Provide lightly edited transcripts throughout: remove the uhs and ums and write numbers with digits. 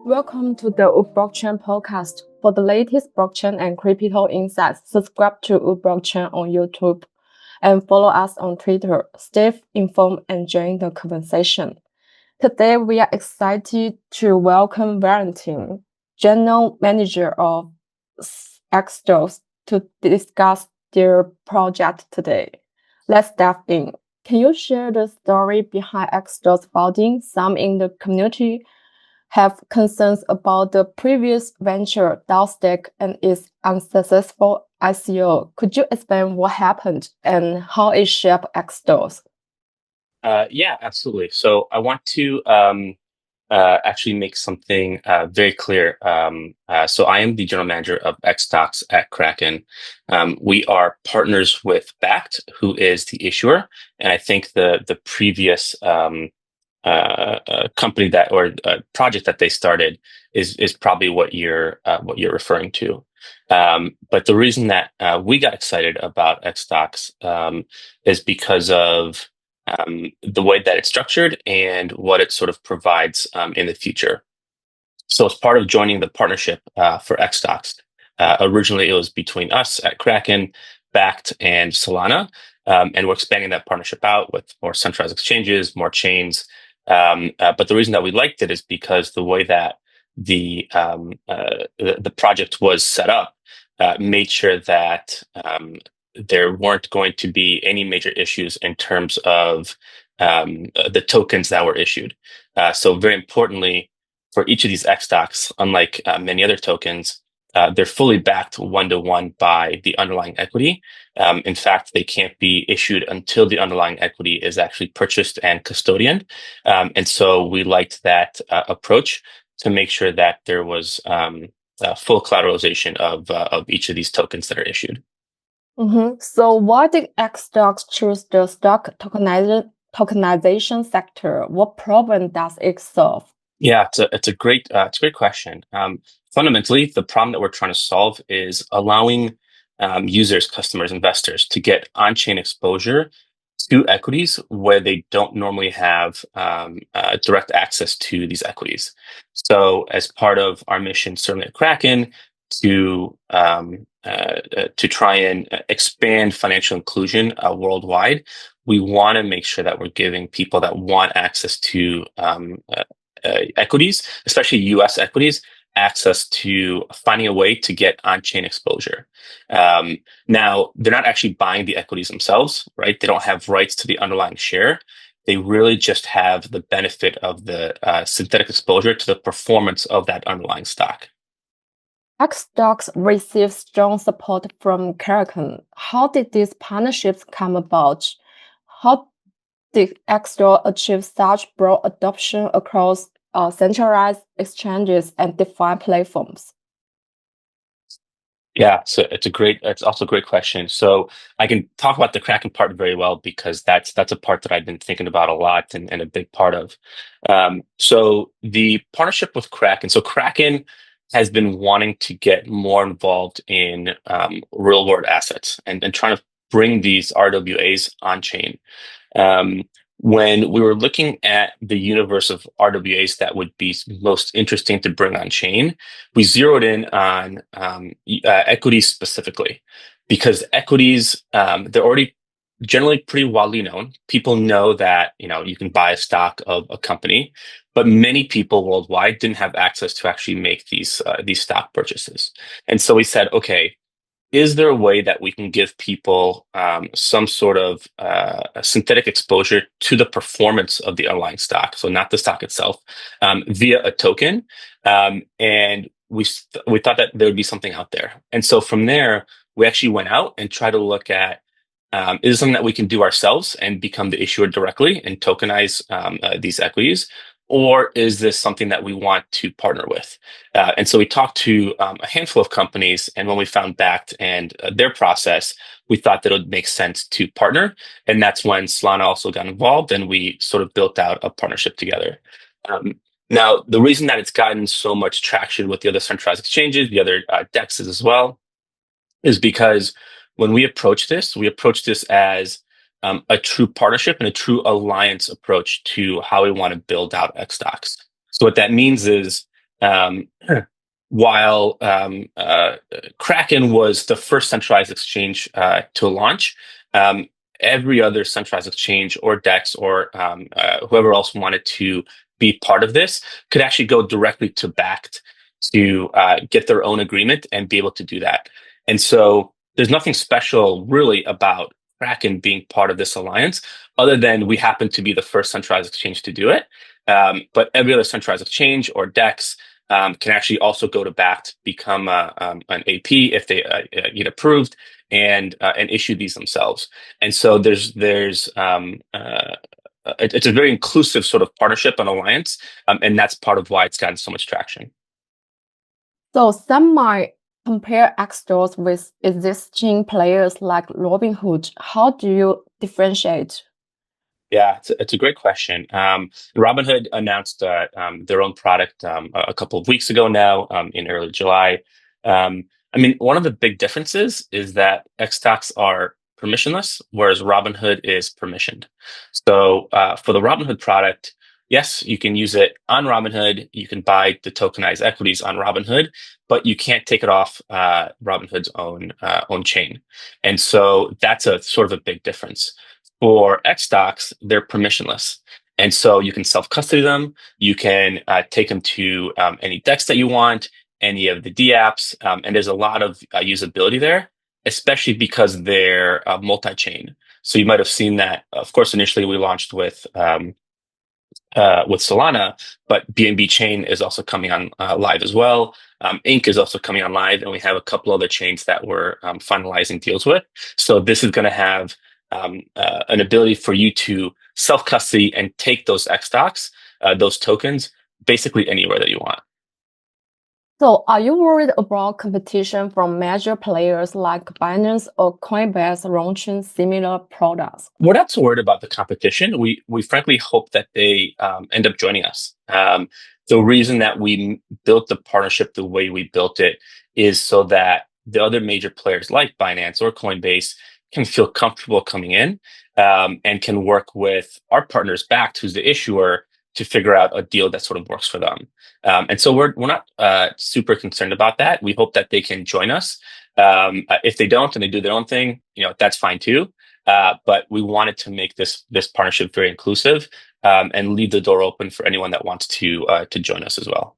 Welcome to the WuBlockchain podcast. For the latest blockchain and crypto insights, subscribe to WuBlockchain on YouTube and follow us on Twitter. Stay informed and join the conversation. Today, we are excited to welcome Valentin, General Manager of xStocks, to discuss their project today. Let's dive in. Can you share the story behind xStocks founding? Some in the community have concerns about the previous venture, DAO and its unsuccessful ICO. Could you explain what happened and how it shaped xStocks? Yeah, absolutely. So I want to actually make something very clear. So I am the general manager of xStocks at Kraken. We are partners with Bakkt, who is the issuer, and I think the previous company that or project that they started is probably what you're referring to. But the reason that we got excited about xStocks is because of the way that it's structured and what it sort of provides in the future. So as part of joining the partnership for xStocks, originally it was between us at Kraken, Bakkt, and Solana. And we're expanding that partnership out with more centralized exchanges, more chains. But the reason that we liked it is because the way that the project was set up made sure that there weren't going to be any major issues in terms of the tokens that were issued. So very importantly, for each of these xStocks, unlike many other tokens, they're fully backed one-to-one by the underlying equity. In fact, they can't be issued until the underlying equity is actually purchased and custodianed. And so we liked that approach to make sure that there was full collateralization of each of these tokens that are issued. So why did xStocks choose the stock tokenization sector? What problem does it solve? Yeah, it's a great question. Fundamentally, the problem that we're trying to solve is allowing users, customers, investors to get on-chain exposure to equities where they don't normally have direct access to these equities. So, as part of our mission, certainly at Kraken, to try and expand financial inclusion worldwide, we want to make sure that we're giving people that want access to equities, especially US equities, access to finding a way to get on-chain exposure. Now, they're not actually buying the equities themselves, right? They don't have rights to the underlying share. They really just have the benefit of the synthetic exposure to the performance of that underlying stock. xStocks received strong support from Kraken. How did these partnerships come about? How did xStocks achieve such broad adoption across centralized exchanges and DeFi platforms? Yeah, so it's also a great question. So I can talk about the Kraken part very well because that's a part that I've been thinking about a lot and a big part of. So the partnership with Kraken. So Kraken has been wanting to get more involved in real world assets and trying to bring these RWAs on chain. Um, when we were looking at the universe of RWAs that would be most interesting to bring on chain, we zeroed in on equities specifically, because equities, they're already generally pretty widely known. People know that you can buy a stock of a company, but many people worldwide didn't have access to actually make these stock purchases. And so we said, okay, is there a way that we can give people some sort of synthetic exposure to the performance of the underlying stock, so not the stock itself, via a token? And we thought that there would be something out there. And so from there, we actually went out and tried to look at, is it something that we can do ourselves and become the issuer directly and tokenize these equities? Or is this something that we want to partner with? And so we talked to a handful of companies, and when we found Bakkt and their process, we thought that it would make sense to partner. And that's when Solana also got involved, and we sort of built out a partnership together. Now, the reason that it's gotten so much traction with the other centralized exchanges, the other DEXs as well, is because when we approach this as a true partnership and a true alliance approach to how we want to build out xStocks. So what that means is Um, while Kraken was the first centralized exchange to launch, um, every other centralized exchange or DEX or whoever else wanted to be part of this could actually go directly to Backed to get their own agreement and be able to do that. And so there's nothing special really about Kraken being part of this alliance, other than we happen to be the first centralized exchange to do it. But every other centralized exchange or DEX can actually also go to Backed, become an AP if they get approved, and issue these themselves. And so it's a very inclusive sort of partnership and alliance, and that's part of why it's gotten so much traction. So some might compare xStocks with existing players like Robinhood. How do you differentiate? Yeah, it's a great question. Robinhood announced their own product a couple of weeks ago now, in early July. I mean, one of the big differences is that xStocks are permissionless, whereas Robinhood is permissioned. So for the Robinhood product, yes, you can use it on Robinhood. You can buy the tokenized equities on Robinhood, but you can't take it off Robinhood's own chain. And so that's a sort of a big difference. For xStocks, they're permissionless. And so you can self-custody them. You can take them to any DEX that you want, any of the dApps, and there's a lot of usability there, especially because they're multi-chain. So you might have seen that, of course, initially we launched with Solana, but BNB Chain is also coming on live as well. Inc is also coming on live, and we have a couple other chains that we're finalizing deals with. So this is going to have an ability for you to self-custody and take those xStocks, those tokens, basically anywhere that you want. So are you worried about competition from major players like Binance or Coinbase launching similar products? We're not so worried about the competition. We frankly hope that they end up joining us. The reason that we built the partnership the way we built it is so that the other major players like Binance or Coinbase can feel comfortable coming in, and can work with our partners Backed, who's the issuer, to figure out a deal that sort of works for them. And so we're not super concerned about that. We hope that they can join us. If they don't and they do their own thing, that's fine too. But we wanted to make this partnership very inclusive, and leave the door open for anyone that wants to join us as well.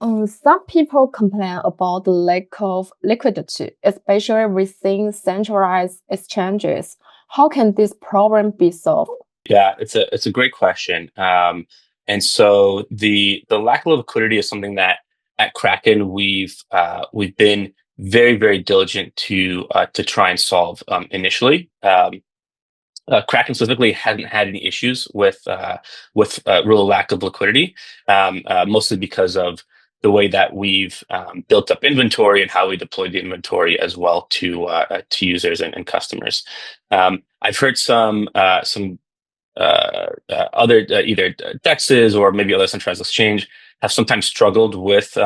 Some people complain about the lack of liquidity, especially within centralized exchanges. How can this problem be solved? Yeah, it's a great question. And so the lack of liquidity is something that at Kraken we've been very, very diligent to try and solve initially. Kraken specifically hadn't had any issues with real lack of liquidity, mostly because of the way that we've built up inventory and how we deploy the inventory as well to users and customers. I've heard some other either DEXs or maybe other centralized exchange have sometimes struggled with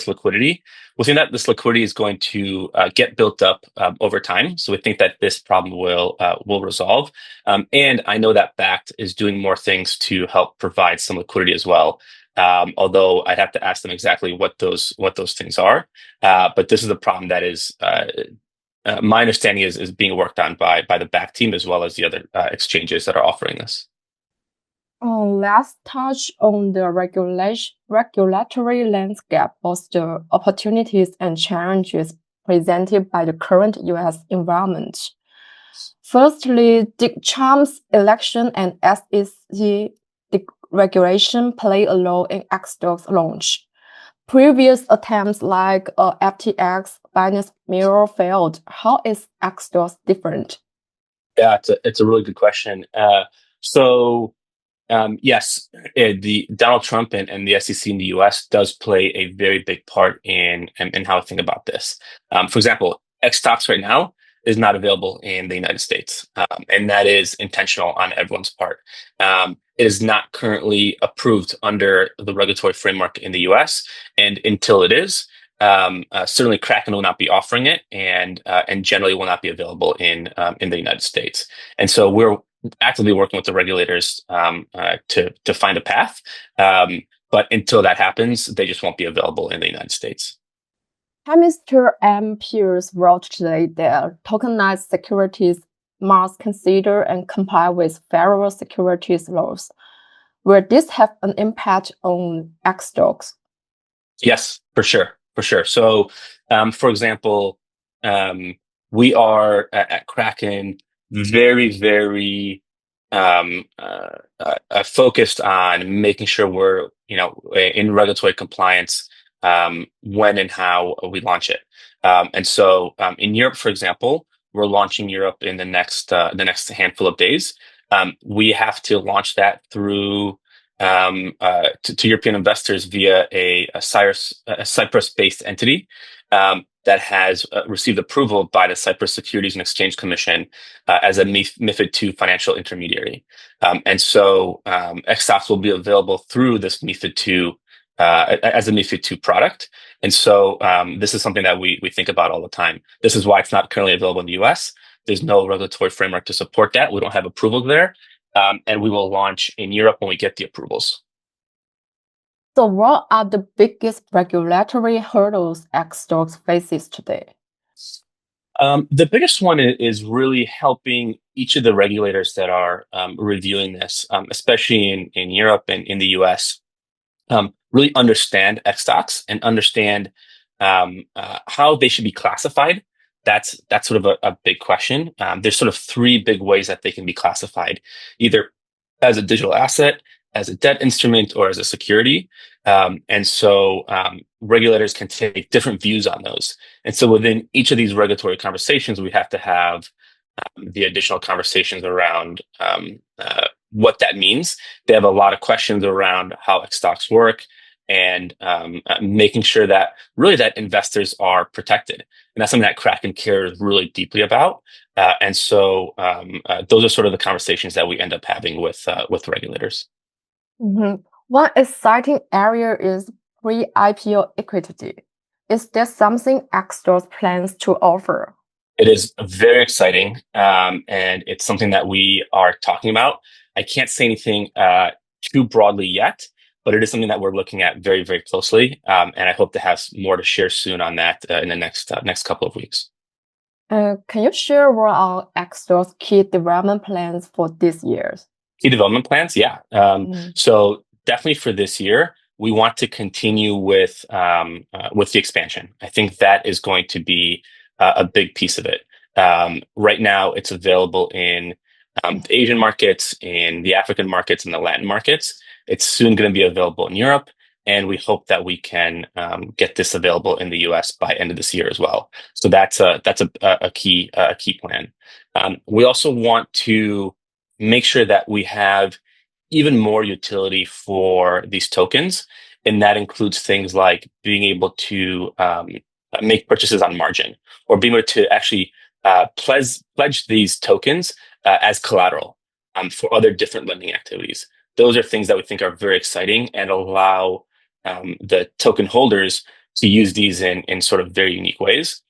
liquidity. We think that this liquidity is going to get built up over time. So we think that this problem will resolve. And I know that Backed is doing more things to help provide some liquidity as well. Although I'd have to ask them exactly what those things are. But this is a problem that is my understanding is being worked on by the Backed team as well as the other exchanges that are offering this. Let's touch on the regulatory landscape, both the opportunities and challenges presented by the current US environment. Firstly, Dick Trump's election and SEC regulation play a role in xStocks launch. Previous attempts like FTX, Binance Mirror failed. How is xStocks different? Yeah, it's a really good question. Yes, the Donald Trump and the SEC in the US does play a very big part in how I think about this. For example, xStocks right now is not available in the United States, and that is intentional on everyone's part. It is not currently approved under the regulatory framework in the US, and until it is, certainly Kraken will not be offering it, and generally will not be available in the United States. And so we're actively working with the regulators to find a path. But until that happens, they just won't be available in the United States. Mr. M. Pierce wrote today that tokenized securities must consider and comply with federal securities laws. Will this have an impact on xStocks? Yes, for sure, for sure. So, for example, we are at Kraken very, very focused on making sure we're, in regulatory compliance when and how we launch it. And so, in Europe, for example, we're launching Europe in the next handful of days. We have to launch that through to European investors via a Cyprus-based entity that has received approval by the Cyprus Securities and Exchange Commission as a MiFID II financial intermediary. And so xStocks will be available through this MiFID II as a MiFID II product. And so this is something that we think about all the time. This is why it's not currently available in the US. There's no regulatory framework to support that. We don't have approval there. And we will launch in Europe when we get the approvals. So what are the biggest regulatory hurdles xStocks faces today? The biggest one is really helping each of the regulators that are reviewing this, especially in Europe and in the US, really understand xStocks and understand how they should be classified. That's sort of a big question. There's sort of three big ways that they can be classified, either as a digital asset, as a debt instrument, or as a security. And so regulators can take different views on those. And so within each of these regulatory conversations, we have to have the additional conversations around what that means. They have a lot of questions around how xStocks work and making sure that really that investors are protected. And that's something that Kraken cares really deeply about. And so those are sort of the conversations that we end up having with regulators. Mm-hmm. One exciting area is pre-IPO equity. Is there something xStocks plans to offer? It is very exciting, and it's something that we are talking about. I can't say anything too broadly yet, but it is something that we're looking at very, very closely, and I hope to have more to share soon on that in the next couple of weeks. Can you share what are xStocks' key development plans for this year? Key development plans, yeah. So definitely for this year, we want to continue with the expansion. I think that is going to be a big piece of it. Right now, it's available in the Asian markets, in the African markets, and the Latin markets. It's soon going to be available in Europe, and we hope that we can get this available in the US by end of this year as well. So that's a key plan. We also want to make sure that we have even more utility for these tokens, and that includes things like being able to make purchases on margin, or being able to actually pledge these tokens as collateral for other different lending activities. Those are things that we think are very exciting and allow the token holders to use these in sort of very unique ways.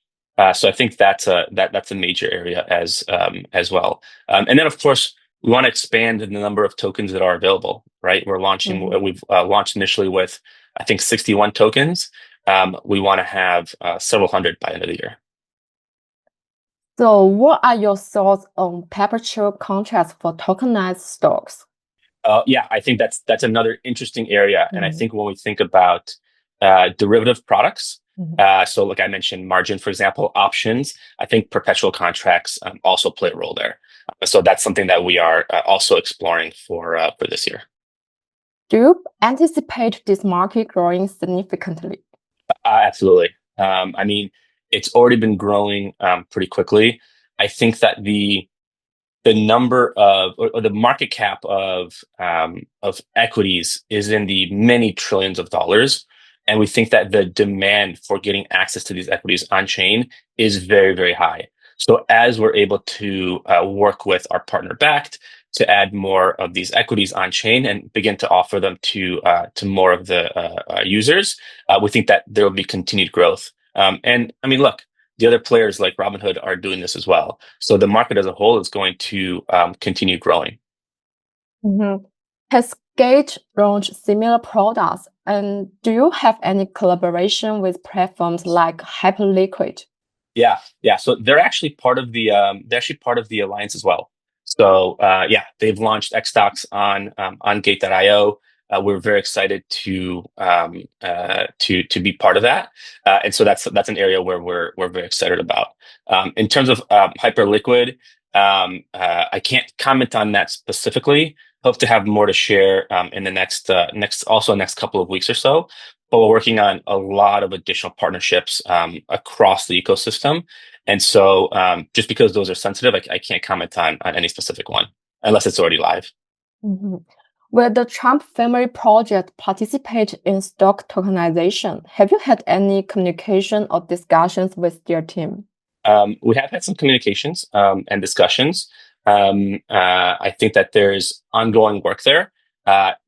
So I think that's a major area as well. And then of course we want to expand the number of tokens that are available. Right, we're launching. We've launched initially with I think 61 tokens. We want to have several hundred by the end of the year. So what are your thoughts on perpetual contracts for tokenized stocks? Yeah, I think that's another interesting area. And I think when we think about derivative products, so like I mentioned, margin, for example, options, I think perpetual contracts also play a role there. So that's something that we are also exploring for this year. Do you anticipate this market growing significantly? Absolutely. I mean, it's already been growing pretty quickly. I think that the number of or the market cap of equities is in the many trillions of dollars, and we think that the demand for getting access to these equities on chain is very, very high. So as we're able to work with our partner Backed to add more of these equities on chain and begin to offer them to more of the users, we think that there will be continued growth. And I mean, look, the other players like Robinhood are doing this as well. So the market as a whole is going to continue growing. Has Gate launch similar products? And do you have any collaboration with platforms like Hyperliquid? Yeah. So they're actually part of the alliance as well. So yeah, they've launched xStocks on Gate.io. We're very excited to be part of that, and so that's an area where we're very excited about. In terms of Hyperliquid, I can't comment on that specifically. Hope to have more to share in the next couple of weeks or so. But we're working on a lot of additional partnerships across the ecosystem. And so just because those are sensitive, I can't comment on any specific one unless it's already live. Mhm. Will the Trump family project participate in stock tokenization? Have you had any communication or discussions with their team? We have had some communications and discussions. I think that there's ongoing work there.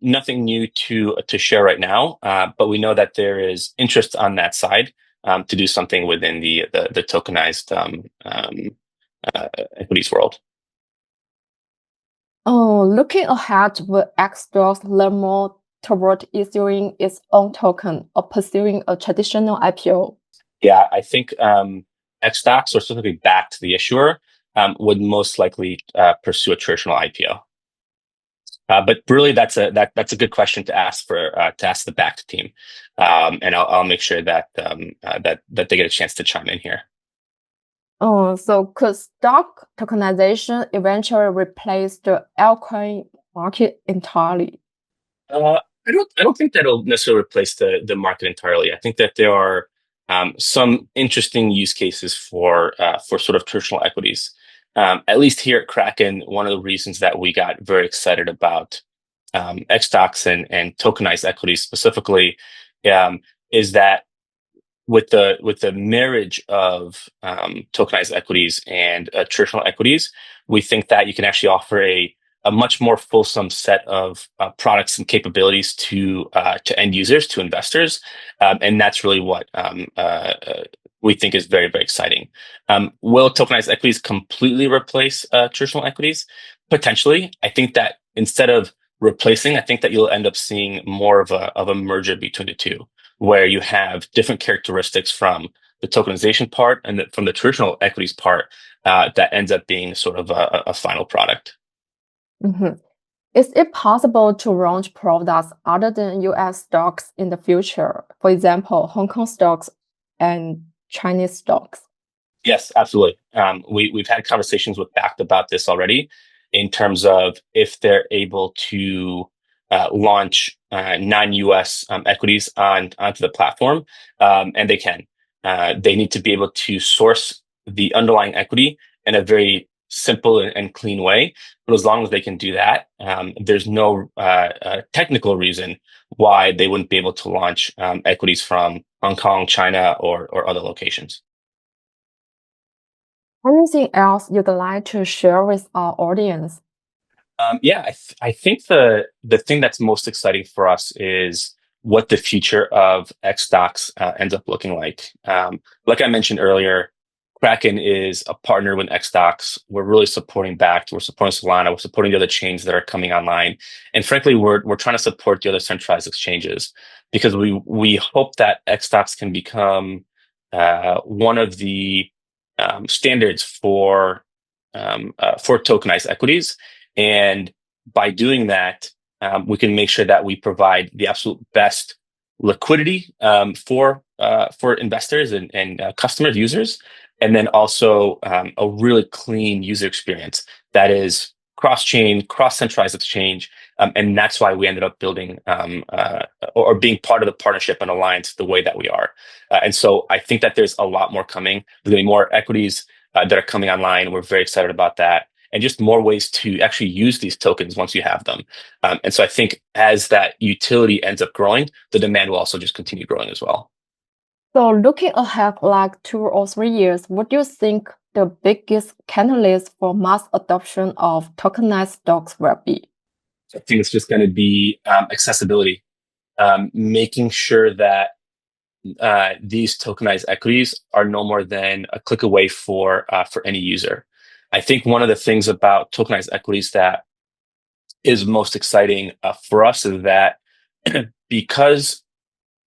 Nothing new to share right now, but we know that there is interest on that side to do something within the tokenized equities world. Oh, looking ahead, will xStocks learn more toward issuing its own token or pursuing a traditional IPO? Yeah, I think xStocks, or specifically back to the issuer, would most likely pursue a traditional IPO. But really, that's a good question to ask the backed team, and I'll make sure that that they get a chance to chime in here. Oh, so could stock tokenization eventually replace the altcoin market entirely? I don't think that'll necessarily replace the market entirely. I think that there are some interesting use cases for sort of traditional equities. At least here at Kraken, one of the reasons that we got very excited about xStocks and tokenized equities specifically is that with the marriage of tokenized equities and traditional equities, we think that you can actually offer a much more fulsome set of products and capabilities to end users, to investors, and that's really what we think is very, very exciting. Will tokenized equities completely replace traditional equities? Potentially. I think that instead of replacing, I think that you'll end up seeing more of a merger between the two, where you have different characteristics from the tokenization part and from the traditional equities part that ends up being sort of a final product. Mhm. Is it possible to launch products other than US stocks in the future? For example, Hong Kong stocks and Chinese stocks? Yes, absolutely. We've had conversations with Bakkt about this already in terms of if they're able to launch non-US equities onto the platform, and they can. They need to be able to source the underlying equity in a very simple and clean way. But as long as they can do that, there's no technical reason why they wouldn't be able to launch equities from Hong Kong, China, or other locations. Anything else you'd like to share with our audience? Yeah, I think the thing that's most exciting for us is what the future of xStocks ends up looking like. Like I mentioned earlier, Kraken is a partner with xStocks. We're really supporting Bakkt. We're supporting Solana. We're supporting the other chains that are coming online, and frankly, we're trying to support the other centralized exchanges because we hope that xStocks can become one of the standards for tokenized equities. And by doing that, we can make sure that we provide the absolute best liquidity for investors and customers, users, and then also a really clean user experience that is cross-chain, cross-centralized exchange. And that's why we ended up building or being part of the partnership and alliance the way that we are. And so I think that there's a lot more coming. There's going to be more equities that are coming online. We're very excited about that. And just more ways to actually use these tokens once you have them. And so I think as that utility ends up growing, the demand will also just continue growing as well. So looking ahead like 2 or 3 years, what do you think the biggest catalyst for mass adoption of tokenized stocks will be? I think it's just going to be accessibility, making sure that these tokenized equities are no more than a click away for any user. I think one of the things about tokenized equities that is most exciting for us is that because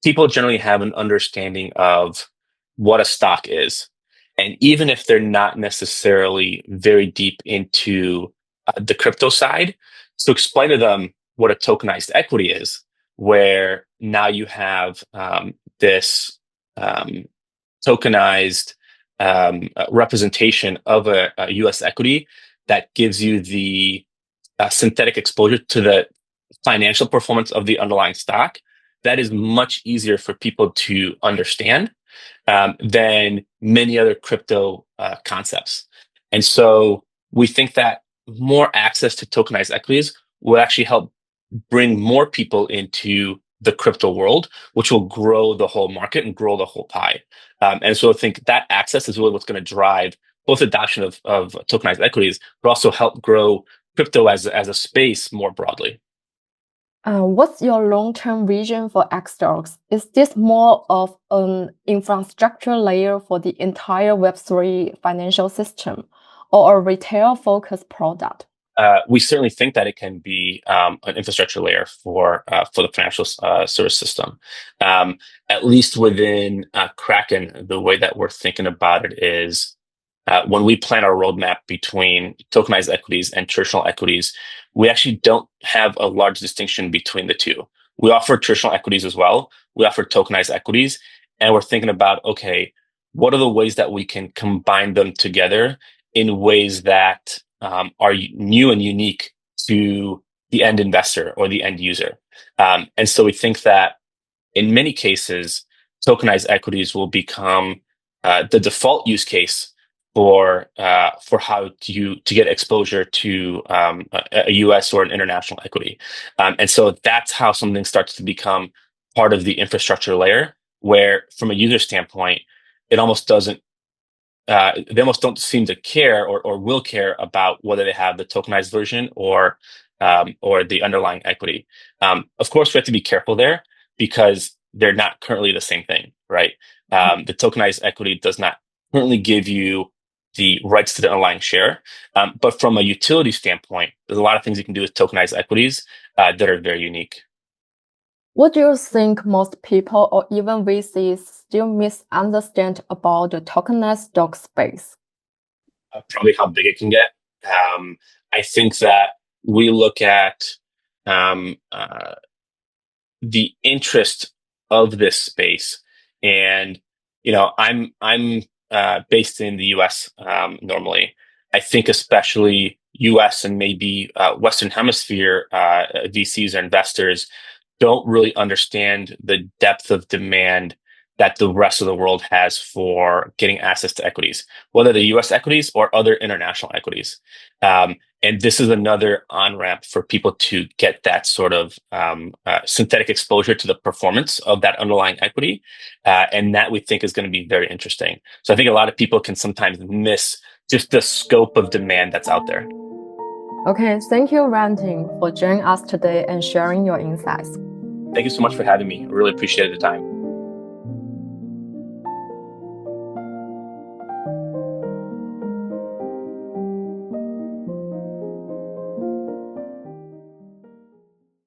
people generally have an understanding of what a stock is. And even if they're not necessarily very deep into the crypto side, to explain to them what a tokenized equity is, where now you have this um, tokenized representation of a US equity that gives you the synthetic exposure to the financial performance of the underlying stock, that is much easier for people to understand than many other crypto concepts. And so we think that more access to tokenized equities will actually help bring more people into the crypto world, which will grow the whole market and grow the whole pie. And so I think that access is really what's going to drive both adoption of tokenized equities, but also help grow crypto as a space more broadly. What's your long-term vision for xStocks? Is this more of an infrastructure layer for the entire Web3 financial system or a retail-focused product? We certainly think that it can be an infrastructure layer for the financial service system. At least within Kraken, the way that we're thinking about it is when we plan our roadmap between tokenized equities and traditional equities, we actually don't have a large distinction between the two. We offer traditional equities as well. We offer tokenized equities, and we're thinking about, okay, what are the ways that we can combine them together in ways that are new and unique to the end investor or the end user. And so we think that in many cases, tokenized equities will become the default use case for how to get exposure to a U.S. or an international equity. And so that's how something starts to become part of the infrastructure layer, where from a user standpoint, it almost doesn't they almost don't seem to care or will care about whether they have the tokenized version or the underlying equity. Of course, we have to be careful there because they're not currently the same thing, right? The tokenized equity does not currently give you the rights to the underlying share. But from a utility standpoint, there's a lot of things you can do with tokenized equities that are very unique. What do you think most people or even VCs still misunderstand about the tokenized stock space? Probably how big it can get. I think that we look at um, the interest of this space, and I'm based in the U.S. Normally. I think especially U.S. and maybe Western Hemisphere VCs or investors don't really understand the depth of demand that the rest of the world has for getting access to equities, whether the US equities or other international equities. And this is another on-ramp for people to get that sort of synthetic exposure to the performance of that underlying equity. And that we think is going to be very interesting. So I think a lot of people can sometimes miss just the scope of demand that's out there. Okay, thank you, Valentin, for joining us today and sharing your insights. Thank you so much for having me. I really appreciated the time.